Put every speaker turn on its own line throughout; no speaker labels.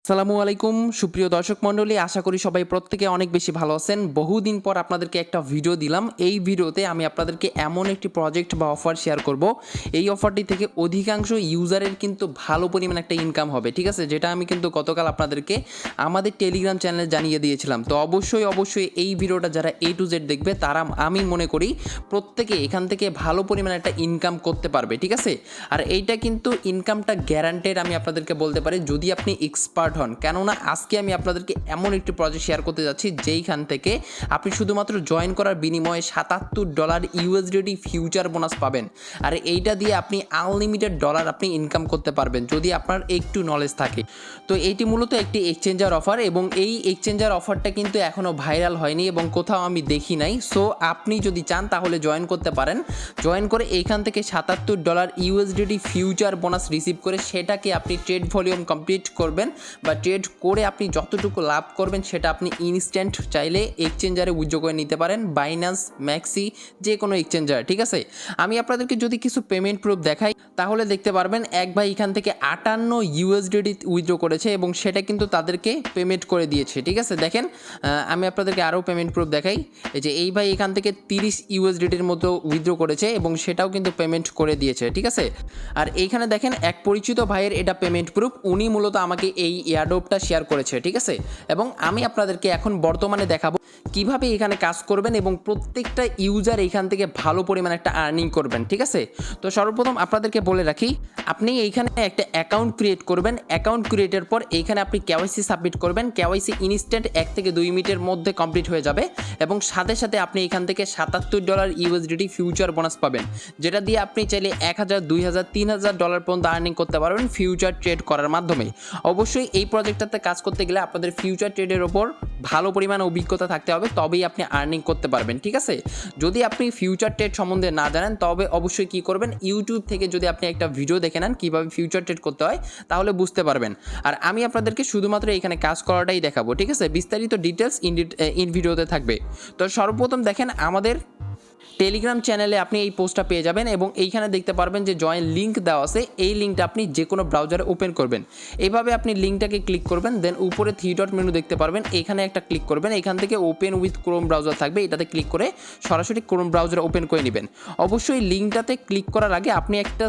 আসসালামু আলাইকুম সুপ্রিয় দর্শক মণ্ডলী, আশা করি সবাই প্রত্যেকে অনেক বেশি ভালো আছেন। বহুদিন পর আপনাদেরকে একটা ভিডিও দিলাম। এই ভিডিওতে আমি আপনাদেরকে এমন একটি প্রজেক্ট বা অফার শেয়ার করব, এই অফারটি থেকে অধিকাংশ ইউজারের কিন্তু ভালো পরিমাণ একটা ইনকাম হবে, ঠিক আছে? যেটা আমি কিন্তু গতকাল আপনাদেরকে আমাদের টেলিগ্রাম চ্যানেলে জানিয়ে দিয়েছিলাম। তো অবশ্যই এই ভিডিওটা যারা A to Z দেখবে তারা আমি মনে করি প্রত্যেকে এখান থেকে ভালো পরিমাণ একটা ইনকাম করতে পারবে, ঠিক আছে? আর এইটা কিন্তু ইনকামটা গ্যারান্টেড আমি আপনাদেরকে বলতে পারি, যদি আপনি এক্সপার্ট হন। কেননা আজকে আমি আপনাদেরকে এমন একটি প্রজেক্ট শেয়ার করতে যাচ্ছি যেইখান থেকে আপনি শুধুমাত্র জয়েন করার বিনিময়ে $77 ইউএসডিটি ফিউচার বোনাস পাবেন। আর এইটা দিয়ে আপনি আনলিমিটেড ডলার আপনি ইনকাম করতে পারবেন যদি আপনার একটু নলেজ থাকে। তো এইটি মূলত একটি এক্সচেঞ্জার অফার, এবং এই এক্সচেঞ্জার অফারটা কিন্তু এখনও ভাইরাল হয়নি এবং কোথাও আমি দেখি নাই। সো আপনি যদি চান তাহলে জয়েন করতে পারেন। জয়েন করে এইখান থেকে $77 ইউএসডিটি ফিউচার বোনাস রিসিভ করে সেটাকে আপনি ট্রেড ভলিউম কমপ্লিট করবেন বা ট্রেড করে আপনি যতটুকু লাভ করবেন সেটা আপনি ইনস্ট্যান্ট চাইলে এক্সচেঞ্জারে উইথড্র করে নিতে পারেন, বাইন্যান্স, ম্যাক্সি, যে কোনো এক্সচেঞ্জার, ঠিক আছে? আমি আপনাদেরকে যদি কিছু পেমেন্ট প্রুফ দেখাই তাহলে দেখতে পারবেন এক ভাই এখান থেকে 58 ইউএসডিটি উইথড্র করেছে এবং সেটা কিন্তু তাদেরকে পেমেন্ট করে দিয়েছে, ঠিক আছে? দেখেন আমি আপনাদেরকে আরও পেমেন্ট প্রুফ দেখাই। এই যে এই ভাই এখান থেকে 30 ইউএসডিটির মতো উইথড্র করেছে এবং সেটাও কিন্তু পেমেন্ট করে দিয়েছে, ঠিক আছে? আর এইখানে দেখেন এক পরিচিত ভাইয়ের এটা পেমেন্ট প্রুফ, উনি মূলত আমাকে এই এয়ারড্রপটা শেয়ার করেছে, ঠিক আছে? এবং আমি আপনাদেরকে এখন বর্তমানে দেখাবো কিভাবে এখানে কাজ করবেন এবং প্রত্যেকটা ইউজার এখান থেকে ভালো পরিমাণ একটা আর্নিং করবেন, ঠিক আছে? তো সর্বপ্রথম আপনাদেরকে বলে রাখি, আপনি এইখানে একটা অ্যাকাউন্ট ক্রিয়েট করবেন। অ্যাকাউন্ট ক্রিয়েটের পর এইখানে আপনি কেওয়াইসি সাবমিট করবেন। কেওয়াইসি ইনস্ট্যান্ট 1 থেকে 2 মিনিটের মধ্যে কমপ্লিট হয়ে যাবে এবং সাথে সাথে আপনি এখান থেকে $77 ইউএসডিটি ফিউচার বোনাস পাবেন, যেটা দিয়ে আপনি চাইলে 1000, 2000, $3000 পর্যন্ত আর্নিং করতে পারবেন ফিউচার ট্রেড করার মাধ্যমে। অবশ্যই এই প্রজেক্টটাতে কাজ করতে গেলে আপনাদের ফিউচার ট্রেডের ওপর ভালো পরিমাণ অভিজ্ঞতা থাকতে হবে, তবেই আপনি আর্নিং করতে পারবেন, ঠিক আছে? যদি আপনি ফিউচার ট্রেড সম্বন্ধে না জানেন তবে অবশ্যই কী করবেন, ইউটিউব থেকে যদি আপনি একটা ভিডিও দেখে নেন কীভাবে ফিউচার ট্রেড করতে হয় তাহলে বুঝতে পারবেন। আর আমি আপনাদেরকে শুধুমাত্র এখানে কাজ করাটাই দেখাবো, ঠিক আছে? বিস্তারিত ডিটেলস ইন ভিডিওতে থাকবে। তো সর্বপ্রথম দেখেন আমাদের টেলিগ্রাম চ্যানেলে আপনি এই পোস্টটা পেয়ে যাবেন এবং এইখানে দেখতে পারবেন যে জয়েন লিঙ্ক দেওয়া আছে। এই লিঙ্কটা আপনি যে কোনো ব্রাউজারে ওপেন করবেন। এইভাবে আপনি লিঙ্কটাকে ক্লিক করবেন, দেন উপরে 3 ডট মেনু দেখতে পারবেন, এইখানে একটা ক্লিক করবেন। এখান থেকে ওপেন উইথ ক্রোম ব্রাউজার থাকবে, এটাতে ক্লিক করে সরাসরি ক্রোম ব্রাউজারে ওপেন করে নেবেন। অবশ্যই লিঙ্কটাতে ক্লিক করার আগে আপনি একটা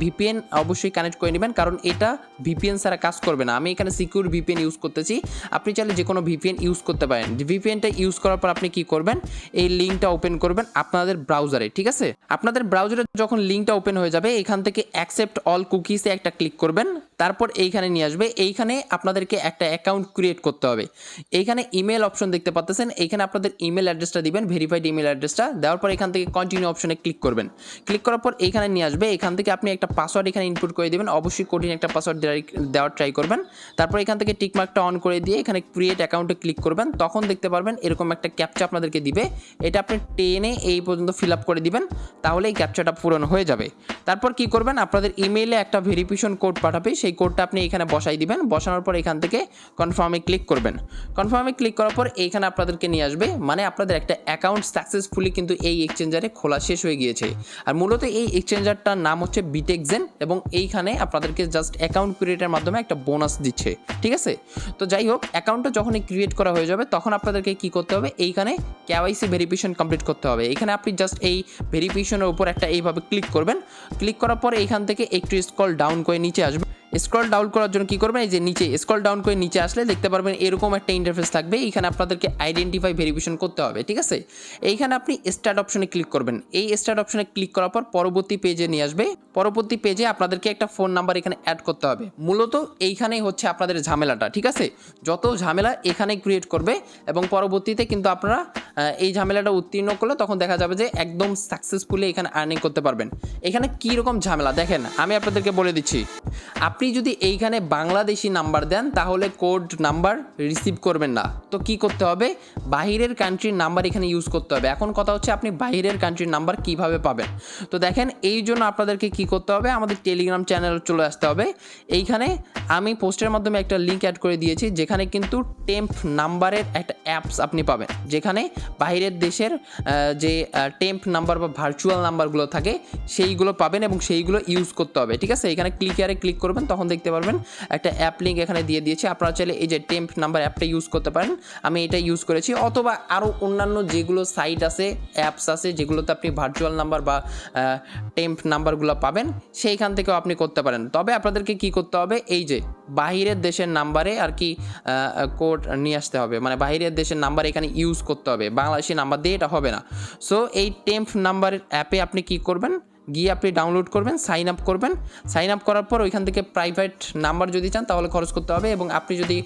ভিপিএন অবশ্যই কানেক্ট করে নেবেন, কারণ এটা ভিপিএন ছাড়া কাজ করবে না। আমি এখানে সিকিউর ভিপিএন ইউজ করতেছি, আপনি চাইলে যে কোনো ভিপিএন ইউজ করতে পারেন। ভিপিএনটা ইউজ করার পর আপনি কি করবেন, এই লিঙ্কটা ওপেন করবেন আপনাদের ব্রাউজারে, ঠিক আছে? আপনাদের ব্রাউজারে যখন লিঙ্কটা ওপেন হয়ে যাবে এখান থেকে অ্যাকসেপ্ট অল কুকিজে একটা ক্লিক করবেন, তারপর এইখানে নিয়ে আসবে। এইখানে আপনাদেরকে একটা অ্যাকাউন্ট ক্রিয়েট করতে হবে। এইখানে ইমেল অপশন দেখতে পাচ্ছেন, এইখানে আপনাদের ইমেল অ্যাড্রেসটা দিবেন, ভেরিফাইড ইমেল অ্যাড্রেসটা দেওয়ার পর এখান থেকে কন্টিনিউ অপশনে ক্লিক করবেন। ক্লিক করার পর এইখানে নিয়ে আসবে, এখান থেকে আপনি একটা পাসওয়ার্ড এখানে ইনপুট করে দেবেন। অবশ্যই কঠিন একটা পাসওয়ার্ড দেওয়ার ট্রাই করবেন। তারপর এখান থেকে টিকমার্কটা অন করে দিয়ে এখানে ক্রিয়েট অ্যাকাউন্টে ক্লিক করবেন। তখন দেখতে পারবেন এরকম একটা ক্যাপচা আপনাদেরকে দিবে, এটা আপনি টেনে এই পর্যন্ত ফিল আপ করে দিবেন, তাহলে এই ক্যাপচাটা পূরণ হয়ে যাবে। তারপর কি করবেন, আপনাদের ইমেইলে একটা ভেরিফিকেশন কোড পাঠাবে, সেই কোডটা আপনি এখানে বসাই দিবেন। বসানোর পর এখান থেকে কনফার্মে ক্লিক করবেন। কনফার্মে ক্লিক করার পর এইখানে আপনাদেরকে নিয়ে আসবে, মানে আপনাদের একটা অ্যাকাউন্ট সাকসেসফুলি কিন্তু এই এক্সচেঞ্জারে খোলা শেষ হয়ে গিয়েছে। আর মূলত এই এক্সচেঞ্জারটার নাম হচ্ছে বিটেক্সেন এবং এইখানে আপনাদেরকে জাস্ট অ্যাকাউন্ট ক্রিয়েটের মাধ্যমে একটা বোনাস দিচ্ছে, ঠিক আছে? তো যাই হোক, অ্যাকাউন্টটা যখনই ক্রিয়েট করা হয়ে যাবে তখন আপনাদেরকে কি করতে হবে, এইখানে কেওয়াইসি ভেরিফিকেশন কমপ্লিট করতে হবে। এখানে আপনি জাস্ট এই ভেরিফিকেশনের উপর একটা এইভাবে ক্লিক করবেন। ক্লিক করার পরে এইখান থেকে একটু স্ক্রল ডাউন করে নিচে আসবেন। স্ক্রল ডাউন করার জন্য কী করবেন, এই যে নিচে স্ক্রল ডাউন করে নিচে আসলে দেখতে পারবেন এরকম একটা ইন্টারফেস থাকবে। এইখানে আপনাদেরকে আইডেন্টিফাই ভেরিফিকেশন করতে হবে, ঠিক আছে? এইখানে আপনি স্টার্ট অপশনে ক্লিক করবেন। এই স্টার্ট অপশনে ক্লিক করার পর পরবর্তী পেজে নিয়ে আসবে। পরবর্তী পেজে আপনাদেরকে একটা ফোন নাম্বার এখানে অ্যাড করতে হবে। মূলত এইখানেই হচ্ছে আপনাদের ঝামেলাটা, ঠিক আছে? যত ঝামেলা এখানে ক্রিয়েট করবে এবং পরবর্তীতে কিন্তু আপনারা এই ঝামেলাটা উত্তীর্ণ করলে তখন দেখা যাবে যে একদম সাকসেসফুলি এখানে আর্নিং করতে পারবেন। এখানে কী রকম ঝামেলা দেখেন, আমি আপনাদেরকে বলে দিচ্ছি। আপনি যদি এইখানে বাংলাদেশি নাম্বার দেন তাহলে কোড নাম্বার রিসিভ করবেন না। তো কি করতে হবে, বাহিরের কান্ট্রির নাম্বার এখানে ইউজ করতে হবে। এখন কথা হচ্ছে আপনি বাহিরের কান্ট্রির নাম্বার কিভাবে পাবেন? তো দেখেন এই জন্য আপনাদেরকে কি করতে হবে, আমাদের টেলিগ্রাম চ্যানেলে চলে আসতে হবে। এইখানে আমি পোস্টের মাধ্যমে একটা লিঙ্ক অ্যাড করে দিয়েছি, যেখানে কিন্তু টেম্প নাম্বারের একটা অ্যাপস আপনি পাবেন, যেখানে বাহিরের দেশের যে টেম্প নাম্বার বা ভার্চুয়াল নাম্বারগুলো থাকে সেইগুলো পাবেন এবং সেইগুলো ইউজ করতে হবে, ঠিক আছে? এখানে ক্লিক করবেন, তখন দেখতে পারবেন একটা অ্যাপ লিঙ্ক এখানে দিয়ে দিয়েছি। আপনারা চাইলে এই যে টেম্প নাম্বার অ্যাপটা ইউজ করতে পারেন, আমি এটা ইউজ করেছি, অথবা আরও অন্যান্য যেগুলো সাইট আছে, অ্যাপস আছে, যেগুলোতে আপনি ভার্চুয়াল নাম্বার বা টেম্প নাম্বারগুলো পাবেন, সেইখান থেকেও আপনি করতে পারেন। তবে আপনাদেরকে কি করতে হবে, এই যে বাহিরের দেশের নাম্বারে আর কি কোড নিয়ে আসতে হবে, মানে বাহিরের দেশের নাম্বার এখানে ইউজ করতে হবে, বাংলাদেশি নাম্বার দিয়ে এটা হবে না। সো এই টেম্প নাম্বারের অ্যাপে আপনি কি করবেন, গিয়ে আপনি ডাউনলোড করবেন, সাইন আপ করবেন। সাইন আপ করার পর ওইখান থেকে প্রাইভেট নাম্বার যদি চান তাহলে খরচ করতে হবে, এবং আপনি যদি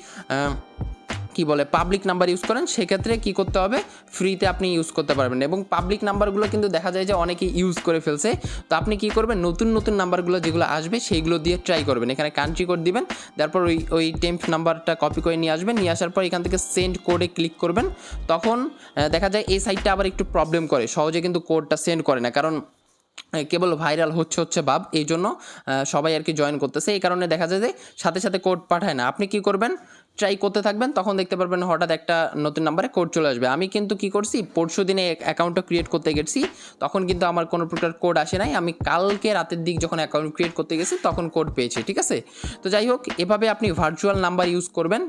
কি বলে পাবলিক নাম্বার ইউজ করেন সেক্ষেত্রে কি করতে হবে, ফ্রিতে আপনি ইউজ করতে পারবেন। এবং পাবলিক নাম্বারগুলো কিন্তু দেখা যায় যে অনেকেই ইউজ করে ফেলছে। তো আপনি কি করবেন, নতুন নতুন নাম্বারগুলো যেগুলো আসবে সেইগুলো দিয়ে ট্রাই করবেন। এখানে কান্ট্রি কোড দিবেন, তারপর ওই টেম্প নাম্বারটা কপি করে নিয়ে আসবেন, নিয়ে আসার পর এখান থেকে সেন্ড কোডে ক্লিক করবেন। তখন দেখা যায় এই সাইটটা আবার একটু প্রবলেম করে, সহজে কিন্তু কোডটা সেন্ড করে না, কারণ কেবল ভাইরাল হচ্ছে ভাব, এই জন্য সবাই আর কি জয়েন করতেছে, এই কারণে দেখা যায় যে সাথে সাথে কোড পাঠায় না। আপনি কি করবেন, ট্রাই করতে থাকবেন, তখন দেখতে পারবেন হঠাৎ একটা নতুন নাম্বারে কোড চলে আসবে। আমি কিন্তু কি করছি, পরশু দিনে অ্যাকাউন্টটা ক্রিয়েট করতে গেছি, তখন কিন্তু আমার কোনো প্রকার কোড আসে নাই। আমি কালকে রাতের দিক যখন অ্যাকাউন্ট ক্রিয়েট করতে গেছি তখন কোড পেয়েছি, ঠিক আছে। তো যাই হোক, এভাবে আপনি ভার্চুয়াল নাম্বার ইউজ করবেন।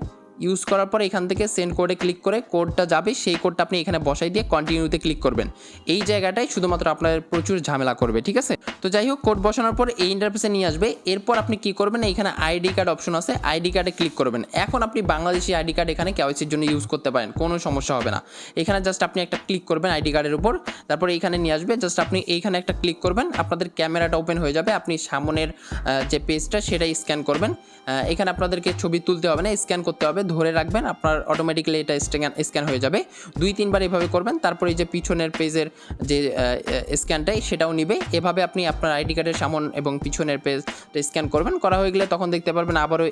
ইউজ করার পর এখান থেকে সেন্ড কোডে ক্লিক করে কোডটা যাবে, সেই কোডটা আপনি এখানে বসাই দিয়ে কন্টিনিউতে ক্লিক করবেন। এই জায়গাটাই শুধুমাত্র আপনার প্রচুর ঝামেলা করবে, ঠিক আছে। তো যাই হোক, কোড বসানোর পর এই ইন্টারফেসে নিয়ে আসবে। এরপর আপনি কি করবেন, এখানে আইডি কার্ড অপশন আছে, আইডি কার্ডে ক্লিক করবেন। এখন আপনি বাংলাদেশি আইডি কার্ড এখানে কেওয়াইসির জন্য ইউজ করতে পারেন, কোনো সমস্যা হবে না। এখানে জাস্ট আপনি একটা ক্লিক করবেন আইডি কার্ডের উপর, তারপরে এইখানে নিয়ে আসবে, জাস্ট আপনি এইখানে একটা ক্লিক করবেন, আপনাদের ক্যামেরাটা ওপেন হয়ে যাবে। আপনি সামনের যে পেজটা সেটাই স্ক্যান করবেন। এখানে আপনাদেরকে ছবি তুলতে হবে না, স্ক্যান করতে হবে, ধরে রাখবেন, আপনার অটোমেটিক্যালি এটা স্ক্যান হয়ে যাবে। 2-3 বার এভাবে করবেন, তারপরে এই যে পিছনের পেজের যে স্ক্যানটাই সেটাও নিবে। এভাবে আপনি আপনার আইডি কার্ডের সামন এবং পিছনের পেজটা স্ক্যান করবেন। করা হয়ে গেলে তখন দেখতে পারবেন আবারও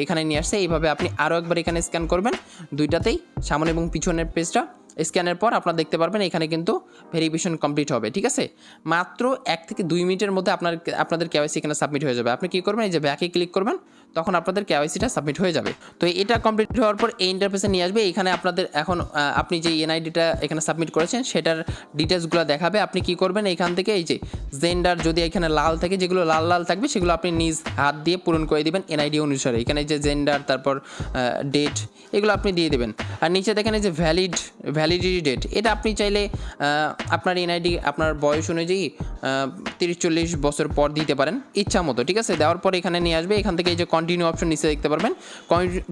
এখানে নিয়ে আসছে। এইভাবে আপনি আরও একবার এখানে স্ক্যান করবেন, দুইটাতেই সামন এবং পিছনের পেজটা স্ক্যানের পর আপনারা দেখতে পারবেন এখানে কিন্তু ভেরিফিকেশন কমপ্লিট হবে, ঠিক আছে। মাত্র 1 থেকে 2 মিনিটের মধ্যে আপনাদের কেওয়াইসি এখানে সাবমিট হয়ে যাবে। আপনি কি করবেন, এই যে ব্যাকে ক্লিক করবেন, তখন আপনাদের কেওয়াইসিটা সাবমিট হয়ে যাবে। তো এটা কমপ্লিট হওয়ার পর এই ইন্টারফেসে নিয়ে আসবে। এখানে আপনাদের এখন আপনি যে এনআইডিটা এখানে সাবমিট করেছেন সেটার ডিটেলসগুলো দেখাবে। আপনি কি করবেন, এখান থেকে এই যে জেন্ডার যদি এখানে লাল থাকে, যেগুলো লাল লাল থাকবে সেগুলো আপনি নিজ হাত দিয়ে পূরণ করে দিবেন এনআইডি অনুসারে। এখানে যে জেন্ডার, তারপর ডেট, এগুলো আপনি দিয়ে দেবেন। আর নিচে দেখেন এই যে ভ্যালিডিটি ডেট, এটা আপনি চাইলে আপনার এনআইডি আপনার বয়স অনুযায়ী 30-40 বছর পর দিতে পারেন ইচ্ছা মতো, ঠিক আছে। দেওয়ার পর এখানে নিয়ে আসবে, এখান থেকে এই যে কন্টিনিউ অপশন নিচে দেখতে পারবেন,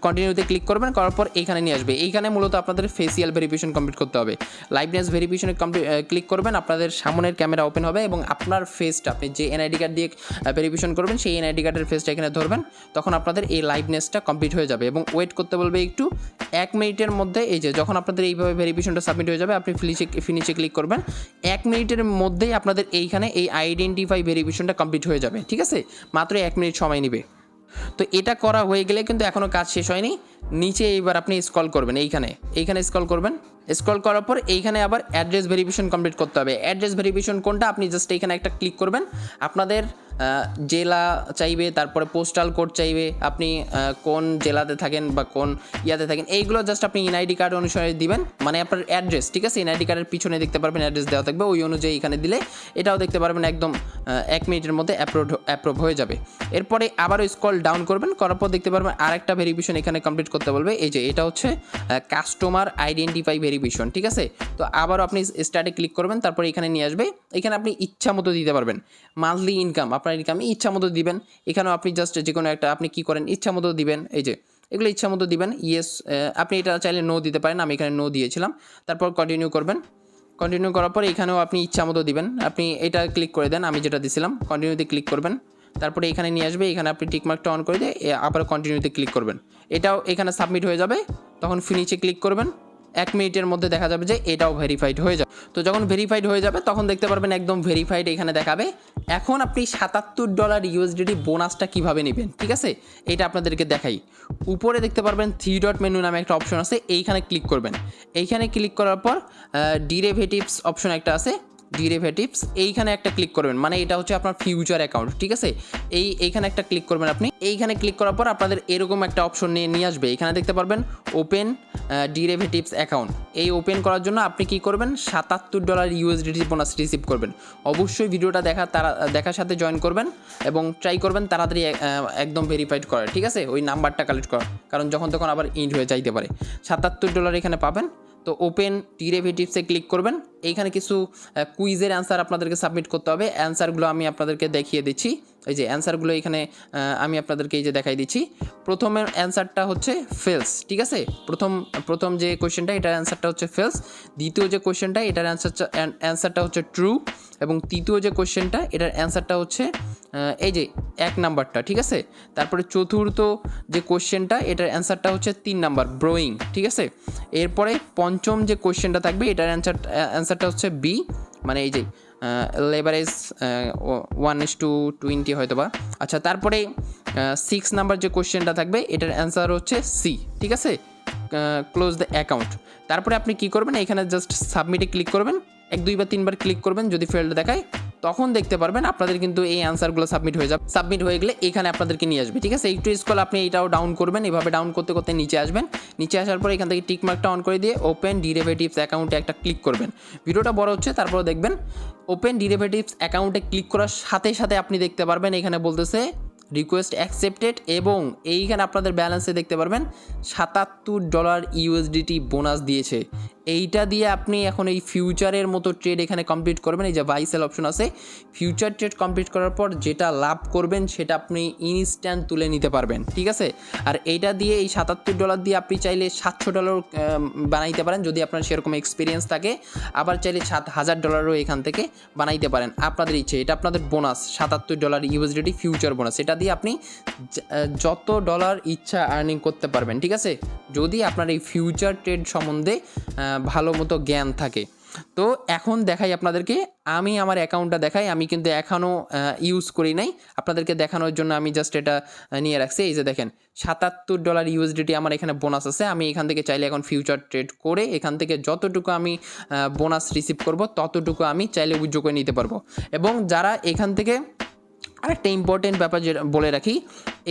কন্টিনিউতে ক্লিক করবেন, করার পর এইখানে নিয়ে আসবে। এইখানে মূলত আপনাদের ফেসিয়াল ভেরিফিকেশন কমপ্লিট করতে হবে। লাইভনেস ভেরিফিকেশনে ক্লিক করবেন, আপনাদের সামনের ক্যামেরা ওপেন হবে এবং আপনার ফেসটা আপনি যে এনআইডি কার্ড দিয়ে ভেরিফিকেশন করবেন সেই এনআইডি কার্ডের ফেসটা এখানে ধরবেন, তখন আপনাদের এই লাইভনেসটা কমপ্লিট হয়ে যাবে। এবং ওয়েট করতে বলবে একটু 1 মিনিটের মধ্যে। এই যে যখন আপনাদের এইভাবে ভেরিফিকেশনটা সাবমিট হয়ে যাবে, আপনি ফিনিশে ক্লিক করবেন। 1 মিনিটের মধ্যেই আপনাদের এইখানে এই আইডেন্টিফাই ভেরিফিকেশনটা কমপ্লিট হয়ে যাবে, ঠিক আছে। মাত্র 1 মিনিট সময় নেবে। তো এটা করা হয়ে গেলে কিন্তু এখনও কাজ শেষ হয়নি। নিচে এইবার আপনি স্ক্রল করবেন, এইখানে স্ক্রল করবেন। স্ক্রল করার পর এইখানে আবার অ্যাড্রেস ভেরিফিকেশন কমপ্লিট করতে হবে। অ্যাড্রেস ভেরিফিকেশন কোনটা, আপনি জাস্ট এইখানে একটা ক্লিক করবেন। আপনাদের জেলা চাইবে, তারপরে পোস্টাল কোড চাইবে, আপনি কোন জেলাতে থাকেন বা কোন ইয়াতে থাকেন, এইগুলো জাস্ট আপনি এনআইডি কার্ড অনুসারে দিবেন, মানে আপনার অ্যাড্রেস, ঠিক আছে। এনআইডি কার্ডের পিছনে দেখতে পারবেন অ্যাড্রেস দেওয়া থাকবে, ওই অনুযায়ী এখানে দিলে এটাও দেখতে পারবেন একদম 1 মিনিটের মধ্যে অ্যাপ্রুভ হয়ে যাবে। এরপরে আবারও স্ক্রল ডাউন করবেন, করার পর দেখতে পারবেন আরেকটা ভেরিফিকেশন এখানে কমপ্লিট করতে বলবে। এই যে এটা হচ্ছে কাস্টমার আইডেন্টিফাই ভেরিফিকেশন, ঠিক আছে। তো আবারও আপনি স্টার্টে ক্লিক করবেন, তারপরে এখানে নিয়ে আসবে। এখানে আপনি ইচ্ছা মতো দিতে পারবেন মান্থলি ইনকাম, আপনার ইনকাম ইচ্ছা মতো দিবেন। এখানেও আপনি জাস্ট যে কোনো একটা আপনি কি করেন ইচ্ছা মতো দিবেন, এই যে এগুলো ইচ্ছা মতো দিবেন। ইয়েস, আপনি এটা চাইলে নো দিতে পারেন, আমি এখানে নো দিয়েছিলাম। তারপর কন্টিনিউ করবেন। কন্টিনিউ করার পর এখানেও আপনি ইচ্ছা মতো দিবেন, আপনি এটা ক্লিক করে দেন, আমি যেটা দিয়েছিলাম। কন্টিনিউতে ক্লিক করবেন, তারপরে এখানে নিয়ে আসবে। এখানে আপনি টিকমার্কটা অন করে দিয়ে আবার কন্টিনিউতে ক্লিক করবেন। এটাও এখানে সাবমিট হয়ে যাবে, তখন ফিনিশে ক্লিক করবেন। 1 মিনিটের মধ্যে দেখা যাবে যে এটাও ভেরিফাইড হয়ে যাবে। তো যখন ভেরিফাইড হয়ে যাবে তখন দেখতে পারবেন একদম ভেরিফাইড এখানে দেখাবে। এখন আপনি $77 USDT বোনাসটা কীভাবে নেবেন, ঠিক আছে, এটা আপনাদেরকে দেখাই। উপরে দেখতে পারবেন 3 ডট মেনু নামে একটা অপশন আছে, এইখানে ক্লিক করবেন। এইখানে ক্লিক করার পর ডেরিভেটিভস অপশন একটা আছে, ডেরিভেটিভস, এইখানে একটা ক্লিক করবেন, মানে এটা হচ্ছে আপনার ফিউচার অ্যাকাউন্ট, ঠিক আছে। এইখানে একটা ক্লিক করবেন আপনি। এইখানে ক্লিক করার পর আপনাদের এরকম একটা অপশন নিয়ে আসবে। এখানে দেখতে পারবেন ওপেন ডেরিভেটিভস অ্যাকাউন্ট। এই ওপেন করার জন্য আপনি কি করবেন, $77 ইউএসডিটি বোনাস রিসিভ করবেন। অবশ্যই ভিডিওটা দেখার সাথে জয়েন করবেন এবং ট্রাই করবেন তাড়াতাড়ি একদম ভেরিফাইড করার, ঠিক আছে, ওই নাম্বারটা কালেক্ট করার, কারণ যখন তখন আবার ইন্ড হয়ে যাইতে পারে। $77 এখানে পাবেন। তো ওপেন ডেরিভেটিভসে ক্লিক করবেন। এইখানে কিছু কুইজের অ্যান্সার আপনাদেরকে সাবমিট করতে হবে। অ্যান্সারগুলো আমি আপনাদেরকে দেখিয়ে দিচ্ছি। এই যে অ্যান্সারগুলো এখানে আমি আপনাদেরকে এই যে দেখাই দিচ্ছি। প্রথমের অ্যান্সারটা হচ্ছে ফেলস, ঠিক আছে। প্রথম যে কোয়েশ্চেনটা, এটার অ্যান্সারটা হচ্ছে ফেলস। দ্বিতীয় যে কোয়েশ্চেনটা, এটার অ্যান্সারটা হচ্ছে ট্রু। এবং তৃতীয় যে কোয়েশ্চেনটা, এটার অ্যান্সারটা হচ্ছে এই যে 1 নাম্বারটা, ঠিক আছে। তারপরে চতুর্থ যে কোয়েশ্চেনটা, এটার অ্যান্সারটা হচ্ছে 3 নাম্বার, ব্রোয়িং, ঠিক আছে। এরপরে পঞ্চম যে কোয়েশ্চেনটা থাকবে, এটার অ্যান্সারটা হচ্ছে বি, মানে এই যে লেভারেজ 1:20 হয়তো বা। আচ্ছা, তারপরে 6 নাম্বার যে কোয়েশ্চেনটা থাকবে, এটার অ্যান্সার হচ্ছে সি, ঠিক আছে, ক্লোজ দ্য অ্যাকাউন্ট। তারপরে আপনি কি করবেন, এখানে জাস্ট সাবমিটে ক্লিক করবেন, 1 2 বা 3 বার ক্লিক করবেন। যদি ফেল্ড দেখায় তখন দেখতে পারবেন আপনাদের কিন্তু এই অ্যান্সারগুলো সাবমিট হয়ে যাবে। সাবমিট হয়ে গেলে এখানে আপনাদেরকে নিয়ে আসবে, ঠিক আছে। একটু স্ক্রল আপনি এটাও ডাউন করবেন, এভাবে ডাউন করতে করতে নিচে আসবেন। নিচে আসার পর এখান থেকে টিক মার্কটা অন করে দিয়ে ওপেন ডেরিভেটিভস অ্যাকাউন্টে একটা ক্লিক করবেন। ভিডিওটা বড় হচ্ছে, তারপরে দেখবেন ওপেন ডেরিভেটিভস অ্যাকাউন্টে ক্লিক করার সাথে সাথে আপনি দেখতে পারবেন এখানে বলতেছে রিকোয়েস্ট অ্যাকসেপ্টেড, এবং এইখানে আপনাদের ব্যালেন্সে দেখতে পারবেন $77 ইউএসডিটি বোনাস দিয়েছে। এইটা দিয়ে আপনি এখন এই ফিউচারের মতো ট্রেড এখানে কমপ্লিট করবেন। এই যে বাই সেল অপশন আছে, ফিউচার ট্রেড কমপ্লিট করার পর যেটা লাভ করবেন সেটা আপনি ইনস্ট্যান্ট তুলে নিতে পারবেন, ঠিক আছে। আর এইটা দিয়ে এই $77 দিয়ে আপনি চাইলে $700 বানাইতে পারেন যদি আপনার সেরকম এক্সপিরিয়েন্স থাকে। আবার চাইলে $7,000 এখান থেকে বানাইতে পারেন, আপনাদের ইচ্ছে। এটা আপনাদের বোনাস, $77 ইউএসডিটি ফিউচার বোনাস। এটা দিয়ে আপনি যত ডলার ইচ্ছা আর্নিং করতে পারবেন, ঠিক আছে, যদি আপনার এই ফিউচার ট্রেড সম্বন্ধে ভালো মতো জ্ঞান থাকে। তো এখন দেখাই আপনাদেরকে, আমি আমার অ্যাকাউন্টটা দেখাই। আমি কিন্তু এখনও ইউজ করি নাই, আপনাদেরকে দেখানোর জন্য আমি জাস্ট এটা নিয়ে রাখছি। এই যে দেখেন $77 ইউএসডিটি আমার এখানে বোনাস আছে। আমি এখান থেকে চাইলে এখন ফিউচার ট্রেড করে এখান থেকে যতটুকু আমি বোনাস রিসিভ করব ততটুকু আমি চাইলে উইথড্র করে নিতে পারবো। এবং যারা এখান থেকে, আরেকটা ইম্পর্টেন্ট ব্যাপার যেটা বলে রাখি,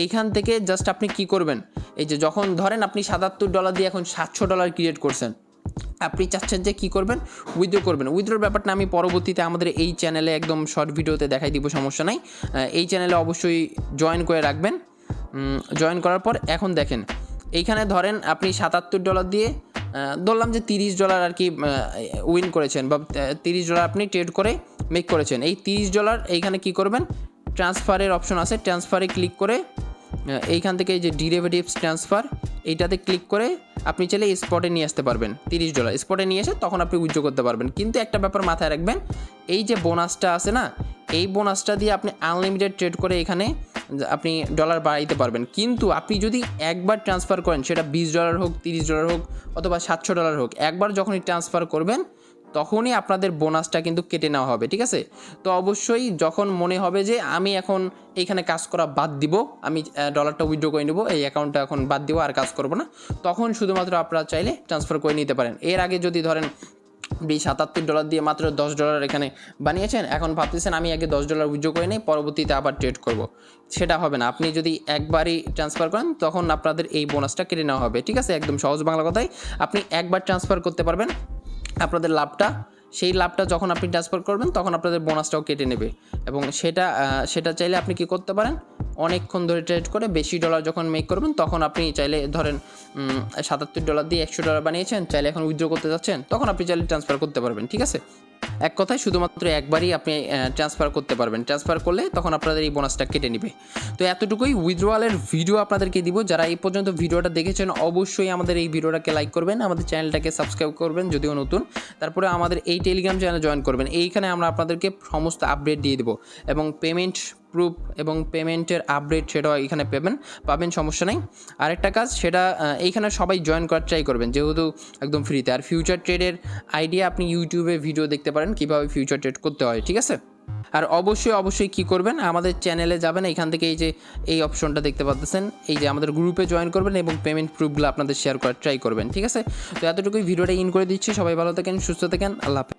এইখান থেকে জাস্ট আপনি কি করবেন, এই যে যখন ধরেন আপনি $77 দিয়ে এখন $700 ক্রিয়েট করছেন, আপনি চাচ্ছেন যে কী করবেন, উইথড্র করবেন। উইথড্রোর ব্যাপারটা আমি পরবর্তীতে আমাদের এই চ্যানেলে একদম শর্ট ভিডিওতে দেখাই দিব, সমস্যা নাই। এই চ্যানেলে অবশ্যই জয়েন করে রাখবেন। জয়েন করার পর এখন দেখেন এইখানে ধরেন আপনি $77 দিয়ে ধরলাম যে $30 আর কি উইন করেছেন, বা $30 আপনি ট্রেড করে মেক করেছেন। এই $30 এইখানে কি করবেন, ট্রান্সফারের অপশন আছে, ট্রান্সফারে ক্লিক করে এইখান থেকে এই যে ডেরিভেটিভস ট্রান্সফার, এইটাতে ক্লিক করে আপনি চাইলে স্পটে নিয়ে আসতে পারবেন। $30 স্পটে নিয়ে এসে তখন আপনি উইথড্র করতে পারবেন। কিন্তু একটা ব্যাপার মাথায় রাখবেন, এই যে বোনাসটা আছে না, এই বোনাসটা দিয়ে আপনি আনলিমিটেড ট্রেড করে এখানে আপনি ডলার বাড়াইতে পারবেন। কিন্তু আপনি যদি একবার ট্রান্সফার করেন, সেটা $20 হোক, $30 হোক, অথবা $700 হোক, একবার যখনই ট্রান্সফার করবেন তখনই আপনাদের বোনাসটা কিন্তু কেটে নেওয়া হবে, ঠিক আছে। তো অবশ্যই যখন মনে হবে যে আমি এখন এইখানে কাজ করা বাদ দিব, আমি ডলারটা উইথড্র করে নেব, এই অ্যাকাউন্টটা এখন বাদ দিব, আর কাজ করব না, তখন শুধুমাত্র আপনারা চাইলে ট্রান্সফার করে নিতে পারেন। এর আগে যদি ধরেন $77 দিয়ে মাত্র $10 এখানে বানিয়েছেন, এখন ভাবতেছেন আমি আগে $10 উইথড্র করে নিই, পরবর্তীতে আবার ট্রেড করব, সেটা হবে না। আপনি যদি একবারই ট্রান্সফার করেন তখন আপনাদের এই বোনাসটা কেটে নেওয়া হবে, ঠিক আছে। একদম সহজ বাংলা কথায় আপনি একবার ট্রান্সফার করতে পারবেন, আপনাদের লাভটা, সেই লাভটা যখন আপনি ট্রান্সফার করবেন তখন আপনাদের বোনাসটাও কেটে নেবে। এবং সেটা চাইলে আপনি কি করতে পারেন, অনেকক্ষণ ধরে ট্রেড করে বেশি ডলার যখন মেক করবেন তখন আপনি চাইলে ধরেন $77 দিয়ে $100 বানিয়েছেন, চাইলে এখন উইথড্র করতে যাচ্ছেন, তখন আপনি চাইলে ট্রান্সফার করতে পারবেন, ঠিক আছে। এক কথায় শুধুমাত্র একবারই আপনি ট্রান্সফার করতে পারবেন। ট্রান্সফার করলে তখন আপনাদের এই বোনাসটা কেটে নেবে। তো এতটুকুই উইথড্রয়ালের ভিডিও আপনাদেরকে দিব। যারা এই পর্যন্ত ভিডিওটা দেখেছেন অবশ্যই আমাদের এই ভিডিওটাকে লাইক করবেন, আমাদের চ্যানেলটাকে সাবস্ক্রাইব করবেন যদিও নতুন, তারপরে আমাদের এই টেলিগ্রাম চ্যানেলে জয়েন করবেন। এইখানে আমরা আপনাদেরকে সমস্ত আপডেট দিয়ে দেবো, এবং পেমেন্ট প্রুফ এবং পেমেন্টের আপডেট সেটাও এখানে পাবেন, সমস্যা নেই। আরেকটা কাজ, সেটা এইখানে সবাই জয়েন করার ট্রাই করবেন, যেহেতু একদম ফ্রিতে। আর ফিউচার ট্রেডের আইডিয়া আপনি ইউটিউবে ভিডিও দেখতে পারেন কীভাবে ফিউচার ট্রেড করতে হয়, ঠিক আছে। আর অবশ্যই কী করবেন, আমাদের চ্যানেলে যাবেন, এখান থেকে এই যে এই অপশনটা দেখতে পাচ্ছেন, এই যে আমাদের গ্রুপে জয়েন করবেন এবং পেমেন্ট প্রুফগুলো আপনাদের শেয়ার করার ট্রাই করবেন, ঠিক আছে। তো এতটুকুই ভিডিওটা ইন করে দিচ্ছি। সবাই ভালো থাকেন, সুস্থ থাকেন, আল্লাহ হাফেজ।